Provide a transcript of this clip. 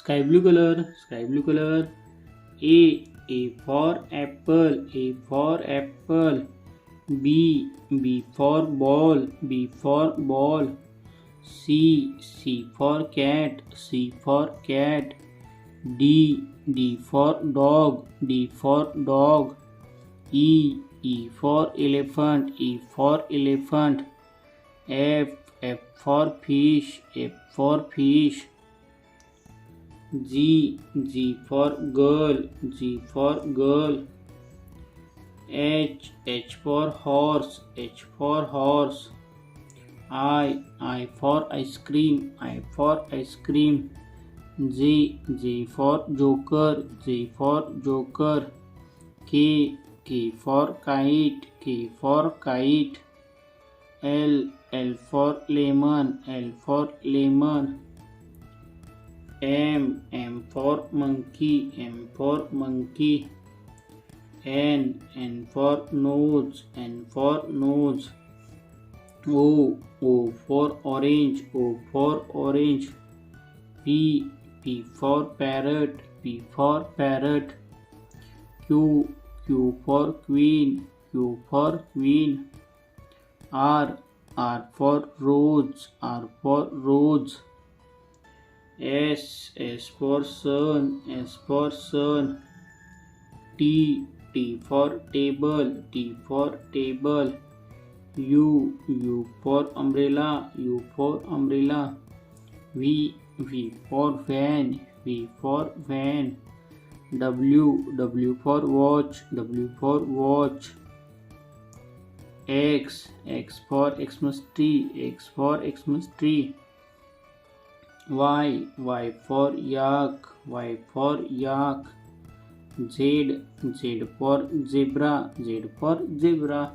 sky blue color. A for apple, A for apple. B for ball, B for ball. C for cat, C for cat. D for dog, D for dog. E for elephant, E for elephant. F for fish, F for fish. G for girl, G for girl. H for horse, H for horse. I for ice cream, I for ice cream. J for joker, J for joker. K for kite, K for kite. L for lemon, L for lemon. M for monkey, M for monkey. N for nose, N for nose. O for orange, O for orange. P for parrot, P for parrot. Q for queen, Q for queen. R for rose, R for rose. S for sun, S for sun. T for table, T for table. U for umbrella, U for umbrella. V for van, V for van. W for watch, W for watch. X for Xmas tree, X for Xmas tree. Y for yak, Y for yak. Z for zebra, Z for zebra.